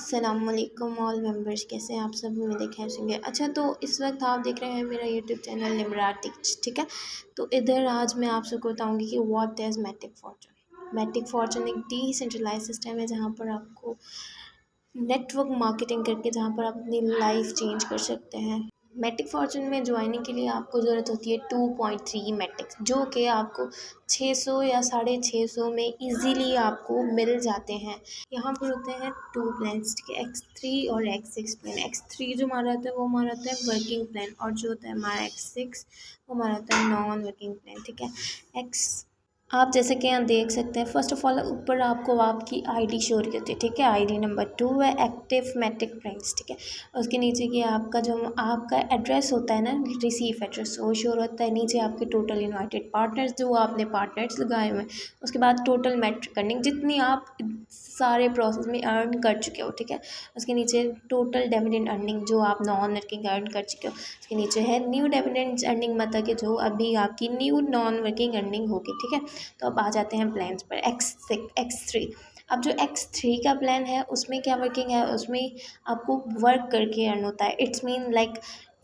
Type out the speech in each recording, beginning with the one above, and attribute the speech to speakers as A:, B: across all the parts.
A: अस्सलामुअलैकुम all members, कैसे हैं आप सब। उम्मीद है खैर से होंगे। अच्छा, तो इस वक्त आप देख रहे हैं मेरा यूट्यूब चैनल निमरा टिक्स, ठीक है। तो इधर आज मैं आप सबको बताऊंगी कि what is Matic fortune. Matic fortune एक डिसेंट्रलाइज सिस्टम है जहाँ पर आपको नेटवर्क मार्केटिंग करके जहाँ पर आप अपनी लाइफ चेंज कर सकते हैं। मैटिक फॉर्चून में ज्वाइनिंग के लिए आपको ज़रूरत होती है 2.3 मैटिक्स, जो कि आपको 600 या 650 में इजीली आपको मिल जाते हैं। यहाँ पर होते हैं टू प्लान्स, ठीक है, X3 और X6 प्लान। X3 जो हमारा होता है वो हमारा होता है वर्किंग प्लान, और जो होता है हमारा X6 वो हमारा होता है नॉन वर्किंग प्लान, ठीक है। एक्स आप जैसे कि यहाँ देख सकते हैं, फर्स्ट ऑफ ऑल ऊपर आपको आपकी आईडी शो रही होती है, ठीक है। आईडी नंबर 2 है एक्टिव मैटिक फ्रेंड्स, ठीक है। उसके नीचे की आपका जो आपका एड्रेस होता है ना, रिसीव एड्रेस, वो शो होता है। नीचे आपके टोटल इनवाइटेड पार्टनर्स जो आपने पार्टनर्स लगाए हुए हैं। उसके बाद टोटल मैट्रिक अर्निंग जितनी आप सारे प्रोसेस में अर्न कर चुके हो, ठीक है। उसके नीचे टोटल डिविडेंड अर्निंग जो आप नॉन वर्किंग अर्न कर चुके हो। उसके नीचे है न्यू डिविडेंड अर्निंग, मतलब कि जो अभी आपकी न्यू नॉन वर्किंग अर्निंग होगी, ठीक है। तो अब आ जाते हैं प्लान्स पर। X3। अब जो X3 का प्लान है उसमें क्या वर्किंग है, उसमें आपको वर्क करके अर्न होता है। इट्स मीन लाइक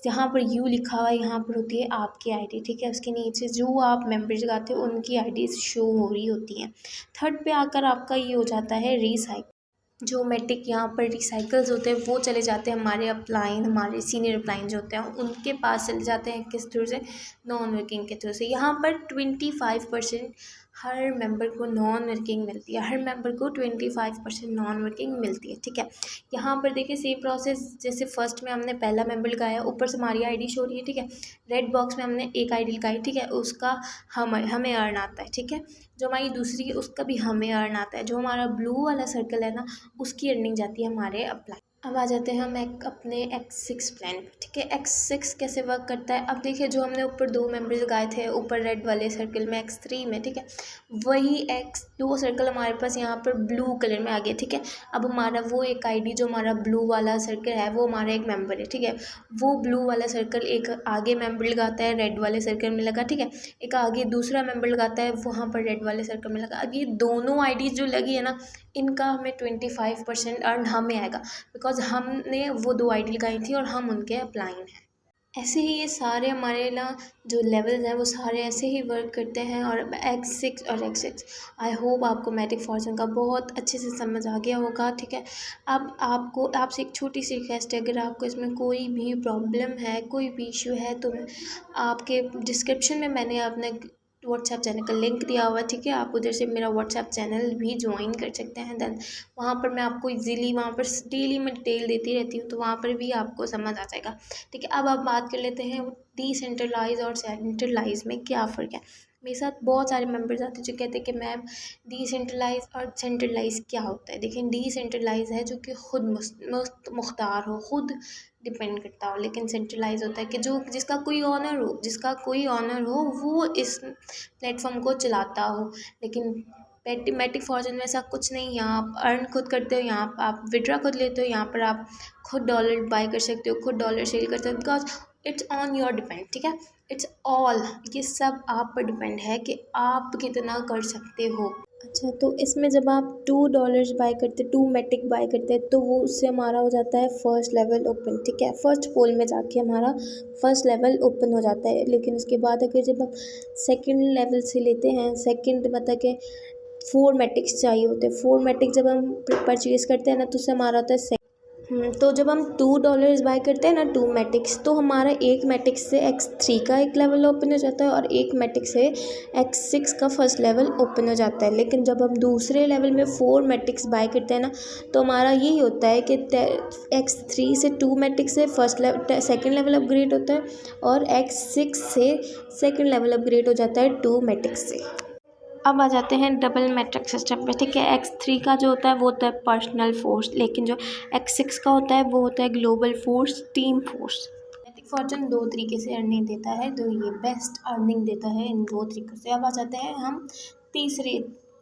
A: जहाँ पर यू लिखा हुआ है यहाँ पर होती है आपकी आईडी, ठीक है। उसके नीचे जो आप मेंबर्स लगाते हो उनकी आईडी शो हो रही होती हैं। थर्ड पे आकर आपका ये हो जाता है रीसाइकिल। जो मैटिक यहाँ पर रिसाइकल्स होते हैं वो चले जाते हैं हमारे अपलाइन, हमारे सीनियर अपलाइन जो होते हैं उनके पास चले जाते हैं। किस थ्रू से? नॉन वर्किंग के थ्रू से। यहाँ पर 25% हर मेंबर को नॉन वर्किंग मिलती है। हर मेंबर को 25% नॉन वर्किंग मिलती है, ठीक है। यहाँ पर देखिए सेम प्रोसेस, जैसे फर्स्ट में हमने पहला मेंबर लगाया, ऊपर से हमारी आईडी शो रही है, ठीक है। रेड बॉक्स में हमने एक आईडी लगाई, ठीक है, उसका हमें अर्न आता है, ठीक है। जो हमारी दूसरी है उसका भी हमें अर्न आता है। जो हमारा ब्लू वाला सर्कल है ना, उसकी अर्निंग जाती है हमारे अप्लाई। अब आ जाते हैं हम अपने X6 प्लान पे, ठीक है। X6 कैसे वर्क करता है, अब देखिए जो हमने ऊपर 2 मेंबर्स लगाए थे ऊपर रेड वाले सर्कल में X3 में, ठीक है, वही X2 सर्कल हमारे पास यहाँ पर ब्लू कलर में आ गया, ठीक है। अब हमारा वो एक आईडी जो हमारा ब्लू वाला सर्कल है वो हमारा एक मेंबर है, ठीक है। वो ब्लू वाला सर्कल एक आगे मेंबर लगाता है, रेड वाले सर्कल में लगा, ठीक है। एक आगे दूसरा मेंबर लगाता है, वहाँ पर रेड वाले सर्कल में लगा। अब ये दोनों आईडी जो लगी है ना, इनका हमें 25% अर्न हमें आएगा, बिकॉज हमने वो 2 आईडी लगाई थी और हम उनके अपलाइन हैं। ऐसे ही ये सारे हमारे ना जो लेवल्स हैं वो सारे ऐसे ही वर्क करते हैं। और X6 और X6, आई होप आपको मैटिक फॉर्चून का बहुत अच्छे से समझ आ गया होगा, ठीक है। अब आपसे एक छोटी सी रिक्वेस्ट है, अगर आपको इसमें कोई भी प्रॉब्लम है, कोई भी इशू है, तो आपके डिस्क्रिप्शन में मैंने अपने व्हाट्सएप चैनल का लिंक दिया हुआ है, ठीक है। आप उधर से मेरा व्हाट्सएप चैनल भी ज्वाइन कर सकते हैं। देन वहाँ पर मैं आपको इजीली वहाँ पर डेली मैं डिटेल देती रहती हूँ, तो वहाँ पर भी आपको समझ आ जाएगा, ठीक है। अब आप बात कर लेते हैं डिसेंट्रलाइज और सेंट्रलाइज में क्या फ़र्क है। मेरे साथ बहुत सारे मेंबर्स आते हैं जो कहते हैं कि मैम डिसेंट्रलाइज और सेंट्रलाइज क्या होता है। देखिए डिसेंट्रलाइज है जो कि खुद मुख्तार हो, खुद डिपेंड करता हो। लेकिन सेंट्रलाइज होता है कि जो जिसका कोई ऑनर हो वो इस प्लेटफॉर्म को चलाता हो। लेकिन मैटिक फॉर्चून में ऐसा कुछ नहीं है। यहाँ आप अर्न खुद करते हो, यहाँ आप विड्रा खुद लेते हो, यहाँ पर आप खुद डॉलर बाय कर सकते हो, खुद डॉलर सेल करते हो, because it's on your depend, ठीक है। इट्स ऑल, ये सब आप पर डिपेंड है कि आप कितना कर सकते हो। अच्छा, तो इसमें जब आप $2 बाय करते, 2 मैटिक बाय करते हैं, तो वो उससे हमारा हो जाता है फर्स्ट लेवल ओपन, ठीक है। फर्स्ट पोल में जाके हमारा फर्स्ट लेवल ओपन हो जाता है। लेकिन उसके बाद अगर जब हम सेकंड लेवल से लेते हैं, सेकंड मतलब कि 4 मैटिक्स चाहिए होते हैं। 4 मैटिक जब हम परचेज़ करते हैं ना, तो उससे हमारा होता है तो जब हम $2 बाय करते हैं ना 2 मैटिक्स, तो हमारा एक मैटिक्स से X3 का एक लेवल ओपन हो जाता है और एक मैटिक्स से X6 का फर्स्ट लेवल ओपन हो जाता है। लेकिन जब हम दूसरे लेवल में 4 मैटिक्स बाय करते हैं ना, तो हमारा यही होता है कि X3 से 2 मैटिक्स से सेकंड लेवल अपग्रेड होता है और X6 से सेकंड लेवल अपग्रेड हो जाता है 2 मैटिक्स से। अब आ जाते हैं डबल मैट्रिक सिस्टम पे, ठीक है। X3 का जो होता है वो होता है पर्सनल फोर्स, लेकिन जो X6 का होता है वो होता है global force, team force. Matic fortune 2 तरीके से अर्निंग देता है, तो ये बेस्ट अर्निंग देता है इन 2 तरीक़ों से। अब आ जाते हैं हम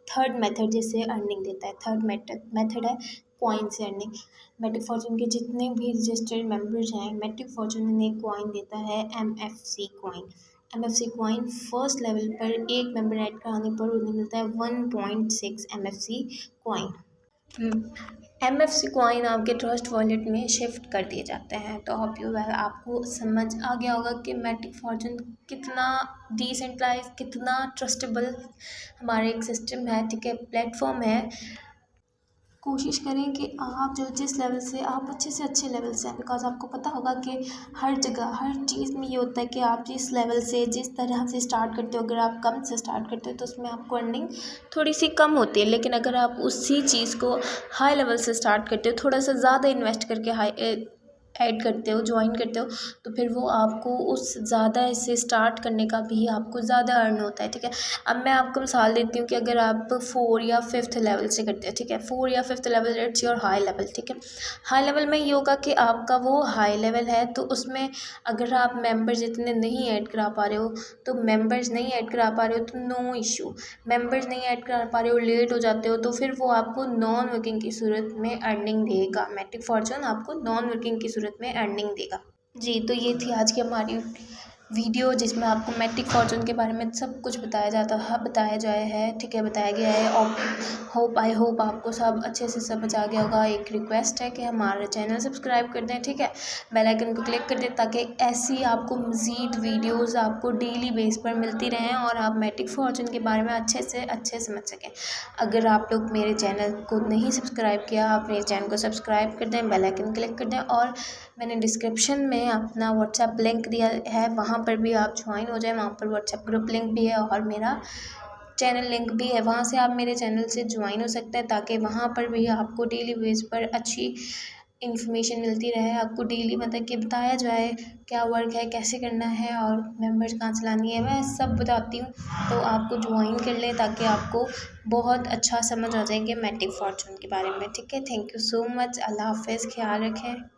A: थर्ड मेथड जिससे अर्निंग देता है। थर्ड मेथड है कॉइन से अर्निंग। मैटिक फॉर्चून के जितने भी रजिस्टर्ड मेंबर्स हैं, मैटिक फॉर्चून उन्हें कॉइन देता है MFC coin. MFC coin first level पर एक मेंबर ऐड कराने पर उन्हें मिलता है 1.6 MFC कॉइन। MFC कॉइन आपके ट्रस्ट वॉलेट में शिफ्ट कर दिए जाते हैं। तो होप यू वेल आपको समझ आ गया होगा कि मैटिक फॉर्चून कितना डिसेंट्रलाइज, कितना ट्रस्टेबल हमारा एक सिस्टम है, ठीक है, प्लेटफॉर्म है। कोशिश करें कि आप जो जिस लेवल से आप अच्छे से अच्छे लेवल से हैं, बिकॉज आपको पता होगा कि हर जगह हर चीज़ में ये होता है कि आप जिस लेवल से जिस तरह से स्टार्ट करते हो, अगर आप कम से स्टार्ट करते हो तो उसमें आपको अर्निंग थोड़ी सी कम होती है। लेकिन अगर आप उसी चीज़ को हाई लेवल से स्टार्ट करते हो, थोड़ा सा ज़्यादा इन्वेस्ट करके हाई ऐड करते हो, ज्वाइन करते हो, तो फिर वो आपको उस ज़्यादा से स्टार्ट करने का भी आपको ज़्यादा अर्न होता है, ठीक है। अब मैं आपको मिसाल देती हूँ कि अगर आप 4 या 5th लेवल से करते हैं, ठीक है, 4 या 5th level it's your high level, ठीक है। हाई लेवल में ये होगा कि आपका वो हाई लेवल है, तो उसमें अगर आप मेंबर्स इतने नहीं ऐड करा पा रहे हो, तो मेंबर्स नहीं ऐड करा पा रहे हो तो नो इशू। मेंबर्स नहीं ऐड करा पा रहे हो, लेट हो जाते हो, तो फिर वो आपको नॉन वर्किंग की सूरत में अर्निंग देगा। मैटिक फॉर्चून आपको नॉन वर्किंग की सूरत में अर्निंग देगा। जी, तो ये थी आज की हमारी वीडियो जिसमें आपको मैटिक फॉर्चून के बारे में सब कुछ बताया जाए है, ठीक है, बताया गया है। और आई होप आपको सब अच्छे से समझ आ गया होगा। एक रिक्वेस्ट है कि हमारा चैनल सब्सक्राइब कर दें, ठीक है, बेल आइकन को क्लिक कर दें ताकि ऐसी आपको मज़ीद वीडियोस आपको डेली बेस पर मिलती रहें और आप मैटिक फॉर्चून के बारे में अच्छे समझ सकें। अगर आप लोग मेरे चैनल को नहीं सब्सक्राइब किया, आप मेरे चैनल को सब्सक्राइब कर दें, बेल आइकन क्लिक कर दें, और मैंने डिस्क्रिप्शन में अपना व्हाट्सएप लिंक दिया है, वहाँ पर भी आप ज्वाइन हो जाएं। वहाँ पर व्हाट्सएप ग्रुप लिंक भी है और मेरा चैनल लिंक भी है, वहाँ से आप मेरे चैनल से ज्वाइन हो सकते हैं ताकि वहाँ पर भी आपको डेली बेस पर अच्छी इन्फॉर्मेशन मिलती रहे। आपको डेली मतलब कि बताया जाए क्या वर्क है, कैसे करना है और मेंबर्स कहाँ से लानी है, मैं सब बताती हूँ। तो आपको ज्वाइन कर लें ताकि आपको बहुत अच्छा समझ आ जाएंगे मैटिक फॉर्चून के बारे में, ठीक है। Thank you so much. अल्लाह हाफ़िज़, ख्याल रखें।